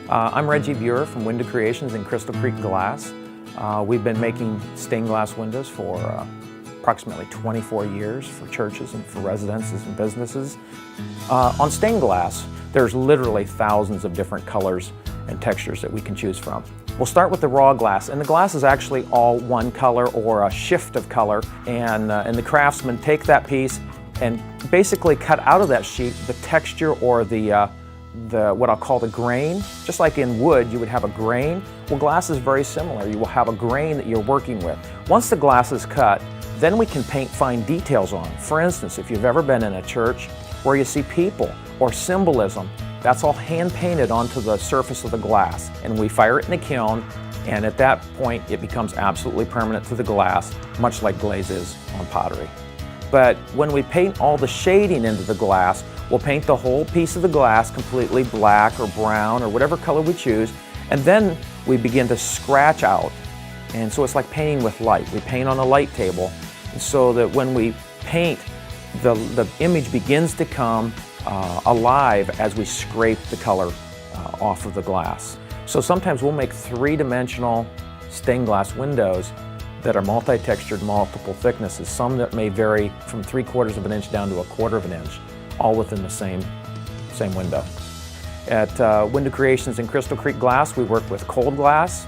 I'm Reggie Buer from Window Creations in Crystal Creek Glass. We've been making stained glass windows for approximately 24 years for churches and for residences and businesses. On stained glass, there's literally thousands of different colors and textures that we can choose from. We'll start with the raw glass, and the glass is actually all one color or a shift of color, and the craftsmen take that piece and basically cut out of that sheet the texture or the what I'll call the grain. Just like in wood you would have a grain, well, glass is very similar. You will have a grain that you're working with. Once the glass is cut, then we can paint fine details on it. For instance, if you've ever been in a church where you see people or symbolism, that's all hand painted onto the surface of the glass, and we fire it in the kiln, and at that point it becomes absolutely permanent to the glass, much like glaze is on pottery. But when we paint all the shading into the glass, we'll paint the whole piece of the glass completely black or brown or whatever color we choose, and then we begin to scratch out. And so it's like painting with light. We paint on a light table, so that when we paint, the image begins to come alive as we scrape the color off of the glass. So sometimes we'll make three-dimensional stained glass windows that are multi-textured, multiple thicknesses, some that may vary from 3/4 of an inch down to 1/4 of an inch, all within the same window. At Window Creations in Crystal Creek Glass, we work with cold glass,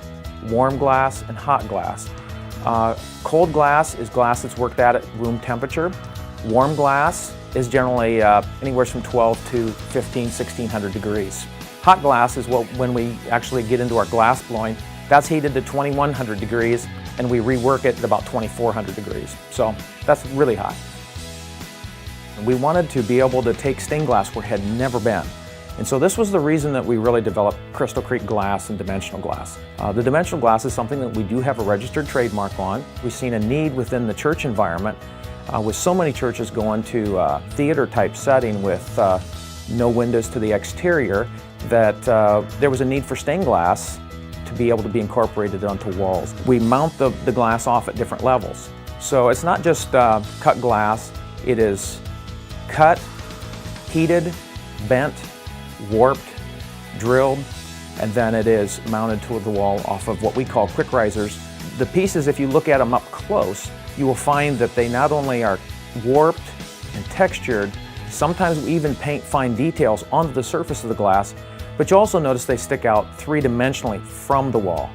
warm glass, and hot glass. Cold glass is glass that's worked at room temperature. Warm glass is generally anywhere from 12 to 15, 1600 degrees. Hot glass is when we actually get into our glass blowing, that's heated to 2100 degrees, and we rework it at about 2400 degrees. So that's really hot. We wanted to be able to take stained glass where it had never been. And so this was the reason that we really developed Crystal Creek Glass and dimensional glass. The dimensional glass is something that we do have a registered trademark on. We've seen a need within the church environment with so many churches going to a theater type setting with no windows to the exterior that there was a need for stained glass to be able to be incorporated onto walls. We mount the glass off at different levels. So it's not just cut glass, it is cut, heated, bent, warped, drilled, and then it is mounted to the wall off of what we call quick risers. The pieces, if you look at them up close, you will find that they not only are warped and textured, sometimes we even paint fine details onto the surface of the glass, but you also notice they stick out three-dimensionally from the wall.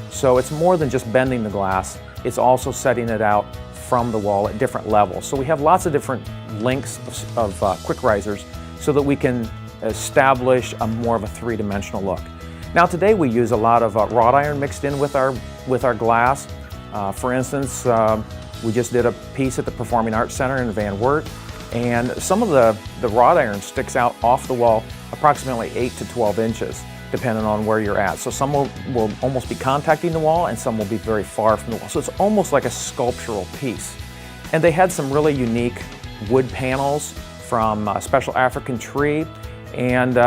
So it's more than just bending the glass, it's also setting it out from the wall at different levels. So we have lots of different lengths of quick risers so that we can establish more of a three-dimensional look. Now today we use a lot of wrought iron mixed in with our glass. For instance, we just did a piece at the Performing Arts Center in Van Wert, and some of the wrought iron sticks out off the wall approximately 8 to 12 inches, depending on where you're at. So some will almost be contacting the wall, and some will be very far from the wall. So it's almost like a sculptural piece. And they had some really unique wood panels from a special African tree, and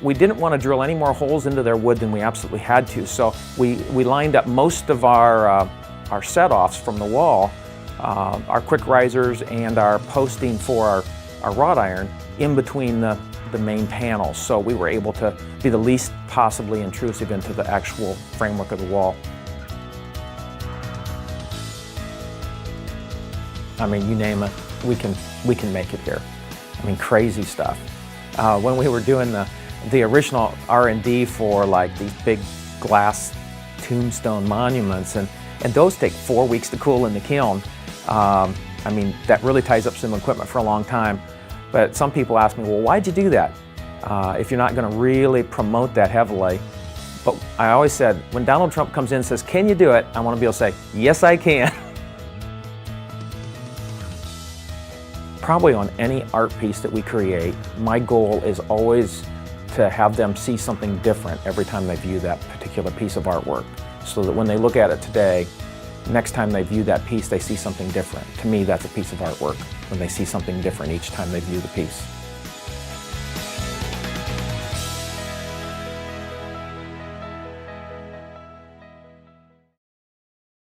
we didn't want to drill any more holes into their wood than we absolutely had to. So we lined up most of our set-offs from the wall, our quick risers and our posting for our wrought iron in between the main panels. So we were able to be the least possibly intrusive into the actual framework of the wall. I mean, you name it, we can make it here. I mean, crazy stuff. When we were doing the original R&D for like these big glass tombstone monuments, and those take 4 weeks to cool in the kiln. I mean, that really ties up some equipment for a long time. But some people ask me, well, why'd you do that if you're not going to really promote that heavily? But I always said, when Donald Trump comes in and says, can you do it? I want to be able to say, yes, I can. Probably on any art piece that we create, my goal is always to have them see something different every time they view that particular piece of artwork, so that when they look at it today, next time they view that piece, they see something different. To me, that's a piece of artwork, when they see something different each time they view the piece.